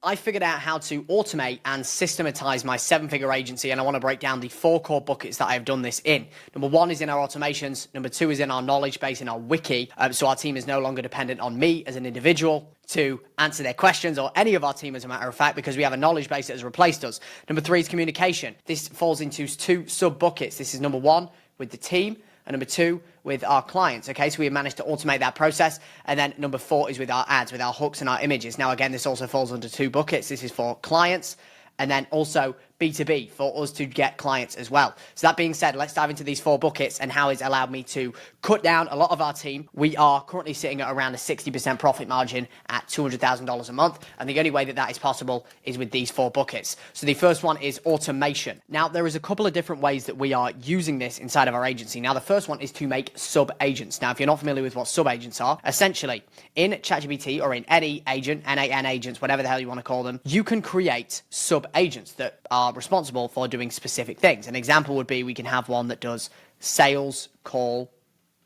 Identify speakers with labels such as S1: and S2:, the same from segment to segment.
S1: I figured out how to automate and systematize my 7-figure agency, and I want to break down the 4 core buckets that I have done this in. Number 1 is in our automations. Number 2 is in our knowledge base, in our wiki, so our team is no longer dependent on me as an individual to answer their questions, or any of our team as a matter of fact, because we have a knowledge base that has replaced us. Number 3 is communication. This falls into 2 sub buckets. This is number 1 with the team, and number 2 with our clients. Okay, so we have managed to automate that process. And then number 4 is with our ads, with our hooks and our images. Now again, this also falls under 2 buckets. This is for clients, and then also B2B, for us to get clients as well. So that being said, let's dive into these 4 buckets and how it's allowed me to cut down a lot of our team. We are currently sitting at around a 60% profit margin at $200,000 a month. And the only way that that is possible is with these 4 buckets. So the first one is automation. Now, there is a couple of different ways that we are using this inside of our agency. Now, the first one is to make sub-agents. Now, if you're not familiar with what sub-agents are, essentially in ChatGPT or in any agent, NAN agents, whatever the hell you want to call them, you can create sub-agents that are responsible for doing specific things. An example would be we can have one that does sales call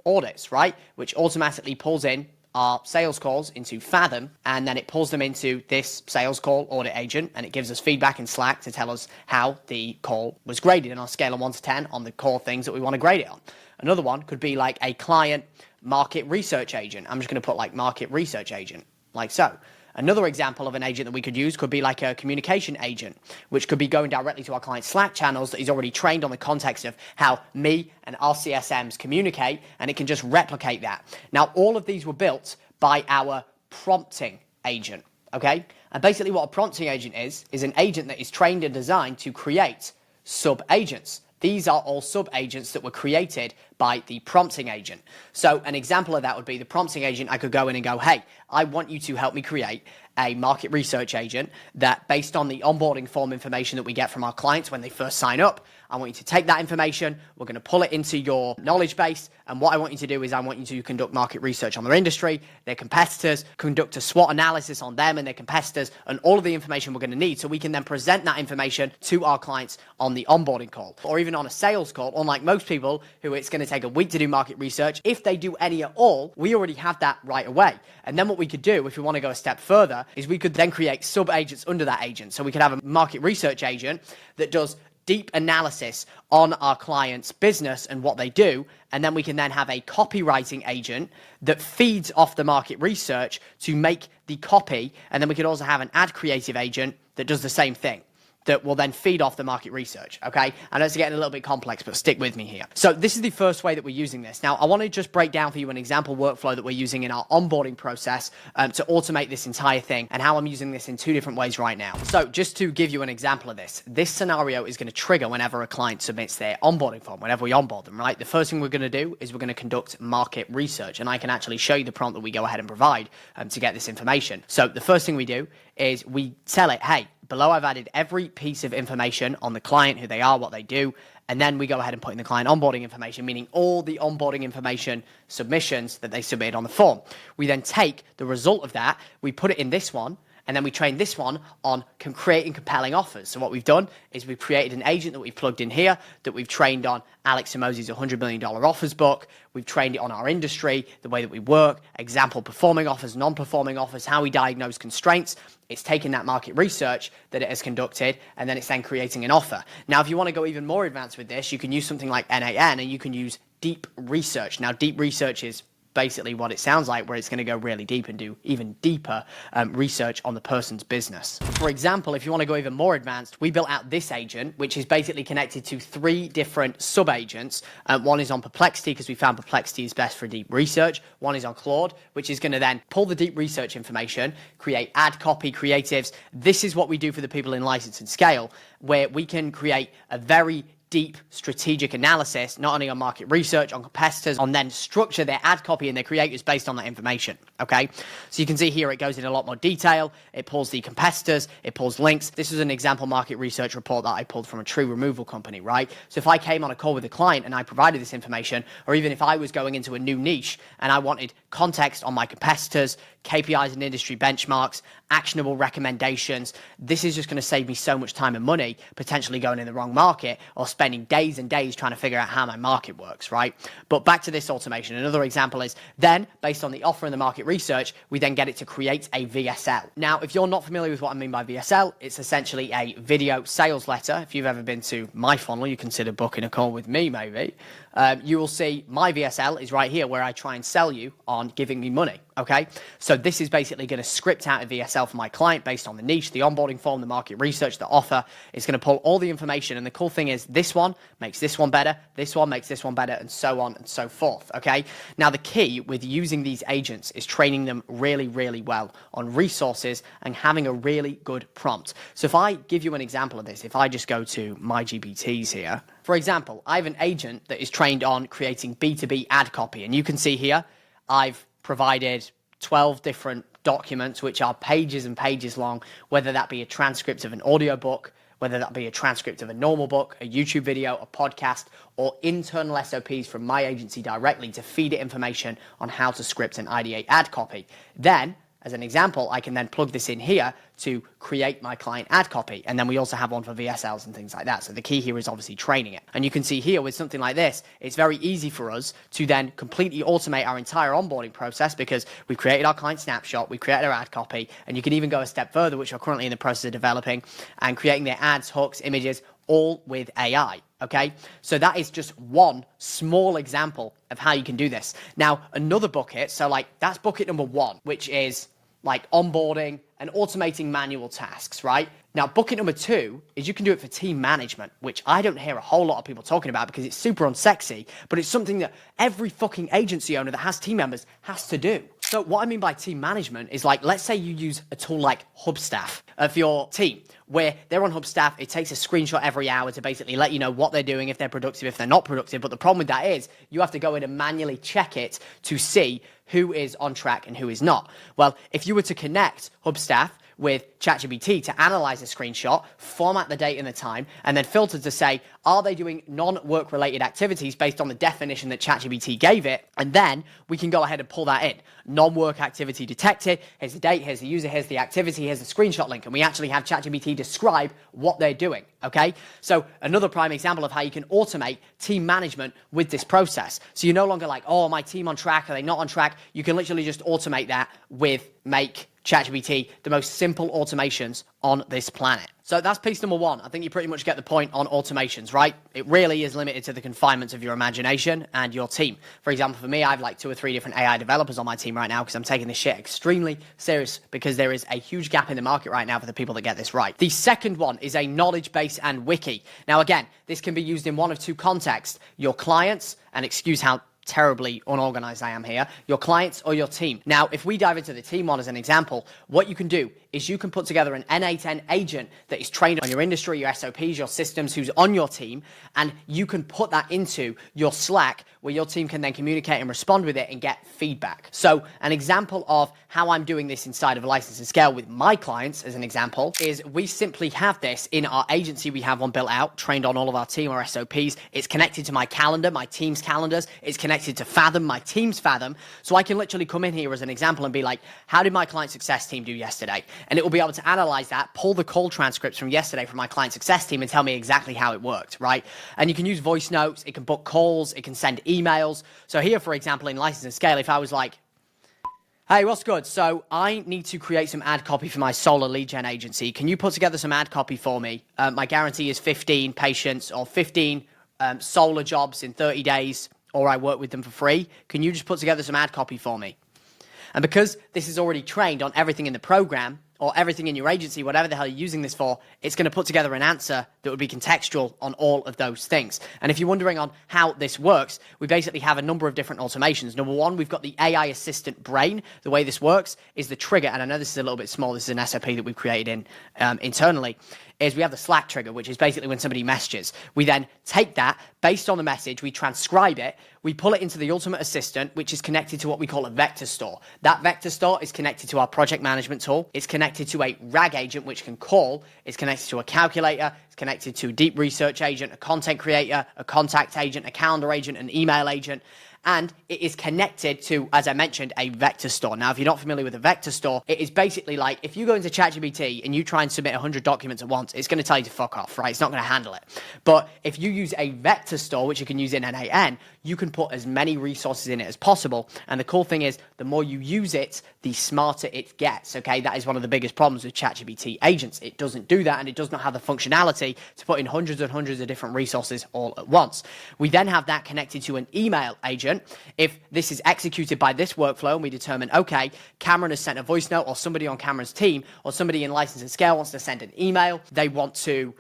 S1: audits, right? Which automatically pulls in our sales calls into Fathom, and then it pulls them into this sales call audit agent, and it gives us feedback in Slack to tell us how the call was graded on our scale of 1 to 10 on the core things that we want to grade it on. Another one could be like a client market research agent. I'm just going to put like market research agent, like so. Another example of an agent that we could use could be like a communication agent, which could be going directly to our client Slack channels that is already trained on the context of how me and our CSMs communicate, and it can just replicate that. Now, all of these were built by our prompting agent, okay? And basically what a prompting agent is an agent that is trained and designed to create sub-agents. These are all sub-agents that were created by the prompting agent. So an example of that would be the prompting agent. I could go in and go, hey, I want you to help me create a market research agent that, based on the onboarding form information that we get from our clients when they first sign up, I want you to take that information, we're going to pull it into your knowledge base, and what I want you to do is I want you to conduct market research on their industry, their competitors, conduct a SWOT analysis on them and their competitors, and all of the information we're going to need so we can then present that information to our clients on the onboarding call, or even on a sales call. Unlike most people who it's going to take a week to do market research, if they do any at all, we already have that right away. And then what we could do, if we want to go a step further, is we could then create sub-agents under that agent. So we could have a market research agent that does deep analysis on our client's business and what they do, and then we can then have a copywriting agent that feeds off the market research to make the copy, and then we could also have an ad creative agent that does the same thing, that will then feed off the market research, okay? I know it's getting a little bit complex, but stick with me here. So this is the first way that we're using this. Now, I want to just break down for you an example workflow that we're using in our onboarding process to automate this entire thing, and how I'm using this in 2 different ways right now. So just to give you an example of this scenario is going to trigger whenever a client submits their onboarding form, whenever we onboard them, right? The first thing we're going to do is we're going to conduct market research, and I can actually show you the prompt that we go ahead and provide to get this information. So the first thing we do is we tell it, hey, below I've added every piece of information on the client, who they are, what they do, and then we go ahead and put in the client onboarding information, meaning all the onboarding information submissions that they submitted on the form. We then take the result of that, we put it in this one, and then we train this one on creating compelling offers. So what we've done is we've created an agent that we've plugged in here, that we've trained on Alex Hormozi's $100 million offers book. We've trained it on our industry, the way that we work, example performing offers, non-performing offers, how we diagnose constraints. It's taking that market research that it has conducted, and then it's then creating an offer. Now, if you want to go even more advanced with this, you can use something like NAN, and you can use deep research. Now, deep research is basically what it sounds like, where it's going to go really deep and do even deeper research on the person's business. For example, if you want to go even more advanced, we built out this agent, which is basically connected to 3 different sub-agents. One is on Perplexity, because we found Perplexity is best for deep research. One is on Claude, which is going to then pull the deep research information, create ad copy creatives. This is what we do for the people in License and Scale, where we can create a very deep strategic analysis, not only on market research, on competitors, on then structure their ad copy and their creatives based on that information, okay? So you can see here it goes in a lot more detail. It pulls the competitors, it pulls links. This is an example market research report that I pulled from a tree removal company, right? So if I came on a call with a client and I provided this information, or even if I was going into a new niche and I wanted context on my competitors, KPIs and industry benchmarks, actionable recommendations. This is just going to save me so much time and money, potentially going in the wrong market or spending days and days trying to figure out how my market works, right? But back to this automation. Another example is then, based on the offer and the market research, we then get it to create a VSL. Now, if you're not familiar with what I mean by VSL, it's essentially a video sales letter. If you've ever been to my funnel, you consider booking a call with me, maybe. You will see my VSL is right here where I try and sell you on giving me money, okay? So this is basically going to script out a VSL for my client based on the niche, the onboarding form, the market research, the offer. It's going to pull all the information, and the cool thing is this one makes this one better, this one makes this one better, and so on and so forth, okay? Now, the key with using these agents is training them really, really well on resources and having a really good prompt. So if I give you an example of this, if I just go to my GPTs here, for example, I have an agent that is trained on creating B2B ad copy, and you can see here, I've provided 12 different documents which are pages and pages long, whether that be a transcript of an audiobook, whether that be a transcript of a normal book, a YouTube video, a podcast, or internal SOPs from my agency directly to feed it information on how to script and ideate ad copy. Then, as an example, I can then plug this in here to create my client ad copy. And then we also have one for VSLs and things like that. So the key here is obviously training it. And you can see here with something like this, it's very easy for us to then completely automate our entire onboarding process because we created our client snapshot, we created our ad copy, and you can even go a step further, which we're currently in the process of developing, and creating their ads, hooks, images, all with AI, okay? So that is just one small example of how you can do this. Now, another bucket, so like that's bucket number one, which is like onboarding and automating manual tasks, right? Now, bucket number two is you can do it for team management, which I don't hear a whole lot of people talking about because it's super unsexy, but it's something that every fucking agency owner that has team members has to do. So what I mean by team management is like, let's say you use a tool like Hubstaff for your team, where they're on Hubstaff, it takes a screenshot every hour to basically let you know what they're doing, if they're productive, if they're not productive. But the problem with that is you have to go in and manually check it to see who is on track and who is not. Well, if you were to connect Hubstaff with ChatGPT to analyze a screenshot, format the date and the time, and then filter to say, are they doing non-work related activities based on the definition that ChatGPT gave it? And then we can go ahead and pull that in. Non-work activity detected, here's the date, here's the user, here's the activity, here's the screenshot link, and we actually have ChatGPT describe what they're doing, okay? So another prime example of how you can automate team management with this process. So you're no longer like, oh, my team on track, are they not on track? You can literally just automate that with Make ChatGPT, the most simple automations on this planet. So that's piece number one. I think you pretty much get the point on automations, right? It really is limited to the confinements of your imagination and your team. For example, for me, I have like 2 or 3 different AI developers on my team right now because I'm taking this shit extremely serious because there is a huge gap in the market right now for the people that get this right. The second one is a knowledge base and wiki. Now, again, this can be used in one of 2 contexts. Your clients, and excuse how terribly unorganized I am here, your clients or your team. Now, if we dive into the team one as an example, what you can do is you can put together an N8N agent that is trained on your industry, your SOPs, your systems, who's on your team, and you can put that into your Slack where your team can then communicate and respond with it and get feedback. So an example of how I'm doing this inside of License and Scale with my clients, as an example, is we simply have this in our agency. We have one built out, trained on all of our team, our SOPs. It's connected to my calendar, my team's calendars. It's connected to Fathom, my team's Fathom. So I can literally come in here as an example and be like, how did my client success team do yesterday? And it will be able to analyze that, pull the call transcripts from yesterday from my client success team and tell me exactly how it worked, right? And you can use voice notes, it can book calls, it can send emails. So here, for example, in License and Scale, if I was like, hey, what's good? So I need to create some ad copy for my solar lead gen agency. Can you put together some ad copy for me? My guarantee is 15 patients or 15 solar jobs in 30 days, or I work with them for free. Can you just put together some ad copy for me? And because this is already trained on everything in the program, or everything in your agency, whatever the hell you're using this for, it's going to put together an answer that would be contextual on all of those things. And if you're wondering on how this works, we basically have a number of different automations. Number one, we've got the AI assistant brain. The way this works is the trigger, and I know this is a little bit small, this is an SOP that we've created internally, is we have the Slack trigger, which is basically when somebody messages. We then take that, based on the message, we transcribe it, we pull it into the ultimate assistant, which is connected to what we call a vector store. That vector store is connected to our project management tool. It's connected to a RAG agent, which can call. It's connected to a calculator. It's connected to a deep research agent, a content creator, a contact agent, a calendar agent, an email agent. and it is connected to, as I mentioned, a vector store. Now, if you're not familiar with a vector store, it is basically like if you go into ChatGPT and you try and submit 100 documents at once, it's going to tell you to fuck off, right? It's not going to handle it. But if you use a vector store, which you can use in N8N, you can put as many resources in it as possible. And the cool thing is, the more you use it, the smarter it gets, okay? That is one of the biggest problems with ChatGPT agents. It doesn't do that, and it does not have the functionality to put in hundreds and hundreds of different resources all at once. We then have that connected to an email agent. If this is executed by this workflow and we determine, okay, Cameron has sent a voice note, or somebody on Cameron's team, or somebody in License and Scale wants to send an email, they want to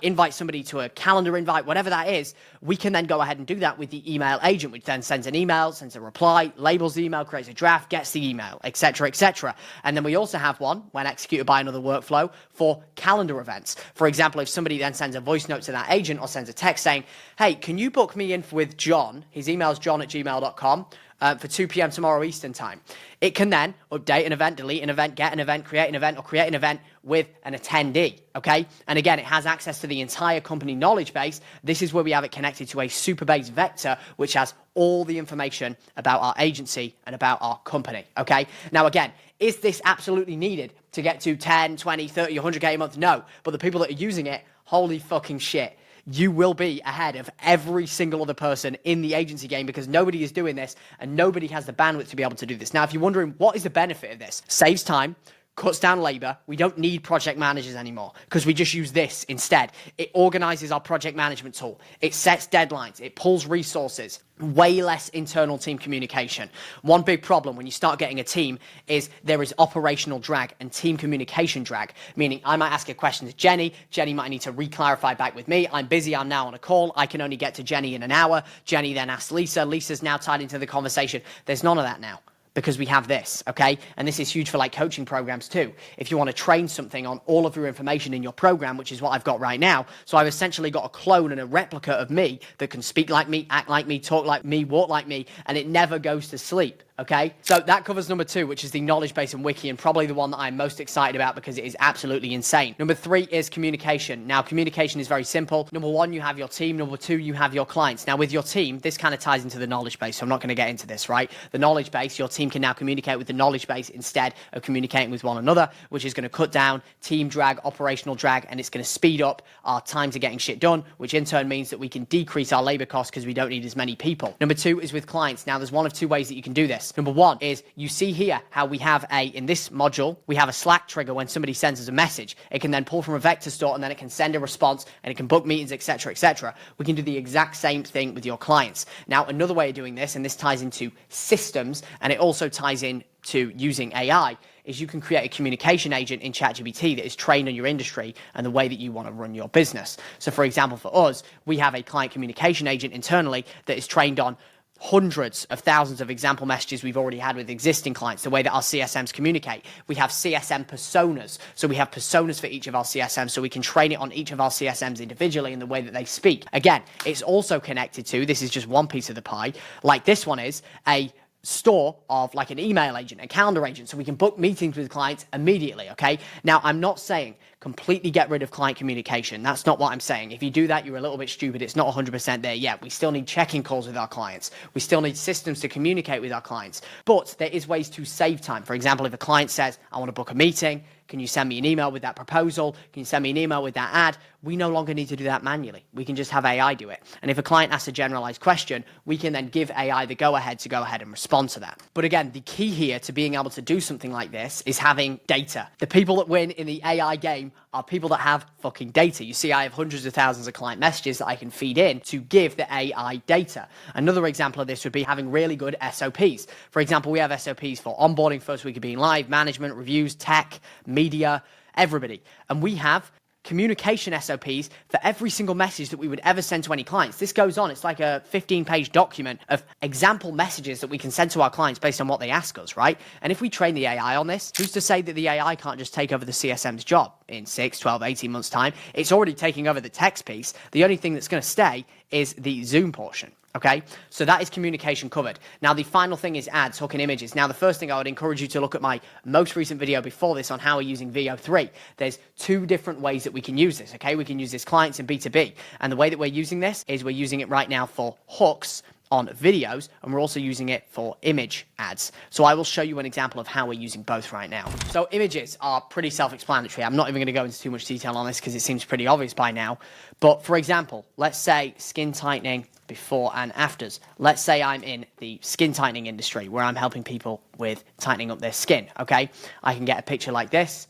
S1: invite somebody to a calendar invite, whatever that is, we can then go ahead and do that with the email agent, which then sends an email, sends a reply, labels the email, creates a draft, gets the email, etc., etc. And then we also have one, when executed by another workflow, for calendar events. For example, if somebody then sends a voice note to that agent or sends a text saying, hey, can you book me in with John? His email is john@gmail.com. For 2 p.m. tomorrow Eastern time. It can then update an event, delete an event, get an event, create an event, or create an event with an attendee, okay? And again, it has access to the entire company knowledge base. This is where we have it connected to a Superbase vector, which has all the information about our agency and about our company, okay? Now, again, is this absolutely needed to get to 10, 20, 30, 100K a month? No, but the people that are using it, holy fucking shit. You will be ahead of every single other person in the agency game because nobody is doing this and nobody has the bandwidth to be able to do this. Now, if you're wondering what is the benefit of this, saves time, cuts down labor. We don't need project managers anymore because we just use this instead. It organizes our project management tool. It sets deadlines. It pulls resources. Way less internal team communication. One big problem when you start getting a team is there is operational drag and team communication drag, meaning I might ask a question to Jenny. Jenny might need to re-clarify back with me. I'm busy. I'm now on a call. I can only get to Jenny in an hour. Jenny then asks Lisa. Lisa's now tied into the conversation. There's none of that now, because we have this, okay? And this is huge for like coaching programs too. If you want to train something on all of your information in your program, which is what I've got right now, so I've essentially got a clone and a replica of me that can speak like me, act like me, talk like me, walk like me, and it never goes to sleep. Okay, so that covers number 2, which is the knowledge base and wiki, and probably the one that I'm most excited about because it is absolutely insane. Number 3 is communication. Now, communication is very simple. Number 1, you have your team. Number 2, you have your clients. Now, with your team, this kind of ties into the knowledge base, so I'm not going to get into this, right? The knowledge base, your team can now communicate with the knowledge base instead of communicating with one another, which is going to cut down team drag, operational drag, and it's going to speed up our time to getting shit done, which in turn means that we can decrease our labor costs because we don't need as many people. Number 2 is with clients. Now, there's one of 2 ways that you can do this. Number 1 is you see here how we have in this module, we have a Slack trigger when somebody sends us a message. It can then pull from a vector store and then it can send a response and it can book meetings, etc., etc. We can do the exact same thing with your clients. Now, another way of doing this, and this ties into systems and it also ties in to using AI, is you can create a communication agent in ChatGPT that is trained on your industry and the way that you want to run your business. So for example, for us, we have a client communication agent internally that is trained on hundreds of thousands of example messages we've already had with existing clients, the way that our CSMs communicate. We have CSM personas. So we have personas for each of our CSMs so we can train it on each of our CSMs individually in the way that they speak. Again, it's also connected to, this is just one piece of the pie, like this one is a store of like an email agent, a calendar agent, so we can book meetings with clients immediately, okay? Now, I'm not saying completely get rid of client communication. That's not what I'm saying. If you do that, you're a little bit stupid. It's not 100% there yet. We still need check-in calls with our clients. We still need systems to communicate with our clients. But there is ways to save time. For example, if a client says, I want to book a meeting, can you send me an email with that proposal? Can you send me an email with that ad? We no longer need to do that manually. We can just have AI do it. And if a client asks a generalized question, we can then give AI the go-ahead to go ahead and respond to that. But again, the key here to being able to do something like this is having data. The people that win in the AI game are people that have fucking data. You see, I have hundreds of thousands of client messages that I can feed in to give the AI data. Another example of this would be having really good SOPs. For example, we have SOPs for onboarding, first week of being live, management, reviews, tech, media, everybody. And we have communication SOPs for every single message that we would ever send to any clients. This goes on. It's like a 15-page document of example messages that we can send to our clients based on what they ask us, right? And if we train the AI on this, who's to say that the AI can't just take over the CSM's job in 6, 12, 18 months' time? It's already taking over the text piece. The only thing that's going to stay is the Zoom portion. Okay, so that is communication covered. Now, the final thing is ads, hooking images. Now, the first thing I would encourage you to look at my most recent video before this on how we're using VO3. There's 2 different ways that we can use this, okay? We can use this clients and B2B. And the way that we're using this is we're using it right now for hooks on videos, and we're also using it for image ads. So I will show you an example of how we're using both right now. So images are pretty self-explanatory. I'm not even going to go into too much detail on this because it seems pretty obvious by now. But for example, let's say skin tightening before and afters. Let's say I'm in the skin tightening industry where I'm helping people with tightening up their skin, okay? I can get a picture like this,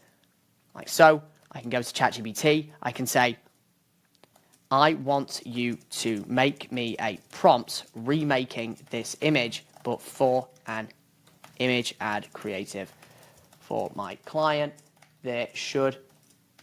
S1: like so. I can go to ChatGPT. I can say, I want you to make me a prompt remaking this image, but for an image ad creative for my client. There should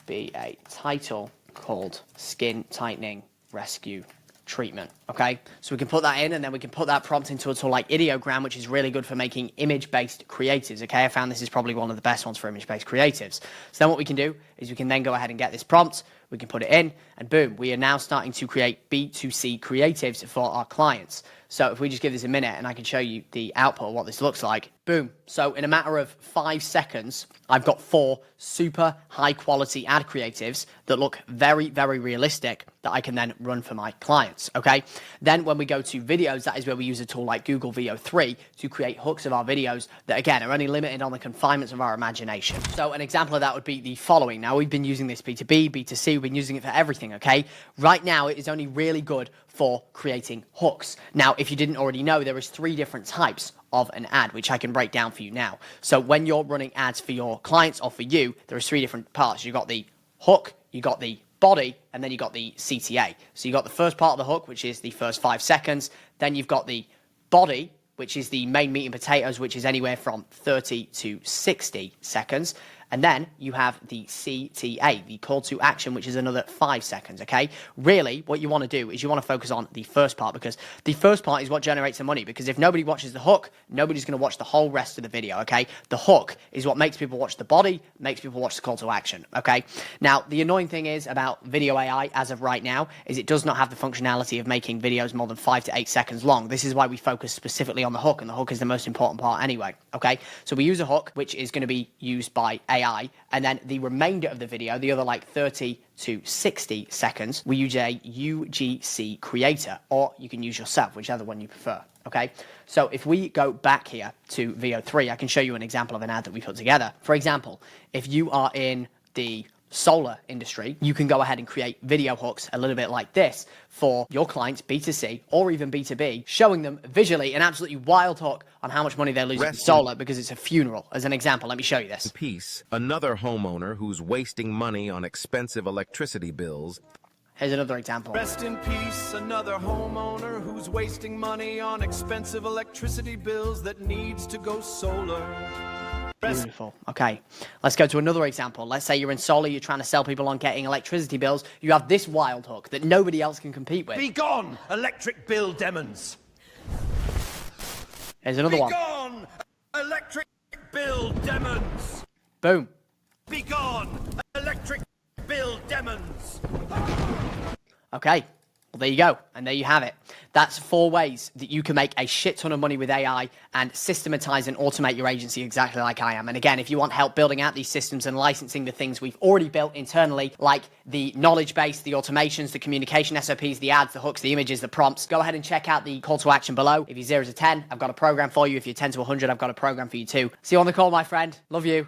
S1: be a title called Skin Tightening Rescue Treatment. Okay, so we can put that in, and then we can put that prompt into a tool like Ideogram, which is really good for making image-based creatives. Okay, I found this is probably one of the best ones for image-based creatives. So then what we can do is we can then go ahead and get this prompt, we can put it in, and boom, we are now starting to create B2C creatives for our clients. So if we just give this a minute and I can show you the output of what this looks like, boom. So in a matter of 5 seconds, I've got 4 super high quality ad creatives that look very, very realistic that I can then run for my clients, okay? Then when we go to videos, that is where we use a tool like Google VO3 to create hooks of our videos that, again, are only limited on the confinements of our imagination. So an example of that would be the following. Now, we've been using this B2B, B2C, we've been using it for everything, okay? Right now, it is only really good for creating hooks. Now, if you didn't already know, there is 3 different types of an ad, which I can break down for you now. So when you're running ads for your clients or for you, there are 3 different parts. You've got the hook, you got the body, and then you got the CTA. So you got the first part of the hook, which is the first 5 seconds. Then you've got the body, which is the main meat and potatoes, which is anywhere from 30 to 60 seconds. And then you have the CTA, the call to action, which is another 5 seconds, okay? Really, what you want to do is you want to focus on the first part, because the first part is what generates the money, because if nobody watches the hook, nobody's going to watch the whole rest of the video, okay? The hook is what makes people watch the body, makes people watch the call to action, okay? Now, the annoying thing is about video AI as of right now is it does not have the functionality of making videos more than 5 to 8 seconds long. This is why we focus specifically on the hook, and the hook is the most important part anyway, okay? So we use a hook, which is going to be used by AI, and then the remainder of the video, the other like 30 to 60 seconds, we use a UGC creator, or you can use yourself, whichever one you prefer, okay? So if we go back here to VO3, I can show you an example of an ad that we put together. For example, if you are in the solar industry, you can go ahead and create video hooks a little bit like this for your clients, B2C or even B2B, showing them visually an absolutely wild hook on how much money they're losing in solar because it's a funeral. As an example, let me show you this.
S2: Peace, another homeowner who's wasting money on expensive electricity bills.
S1: Here's another example.
S3: Rest in peace, another homeowner who's wasting money on expensive electricity bills that needs to go solar.
S1: Beautiful. Okay, let's go to another example. Let's say you're in solar, you're trying to sell people on getting electricity bills. You have this wild hook that nobody else can compete with.
S3: Be gone, electric bill demons.
S1: Here's another one.
S3: Be gone, electric bill demons.
S1: Boom.
S3: Be gone, electric bill demons.
S1: Okay, well, there you go. And there you have it. That's 4 ways that you can make a shit ton of money with AI and systematize and automate your agency exactly like I am. And again, if you want help building out these systems and licensing the things we've already built internally, like the knowledge base, the automations, the communication SOPs, the ads, the hooks, the images, the prompts, go ahead and check out the call to action below. If you're 0 to 10, I've got a program for you. If you're 10 to 100, I've got a program for you too. See you on the call, my friend. Love you.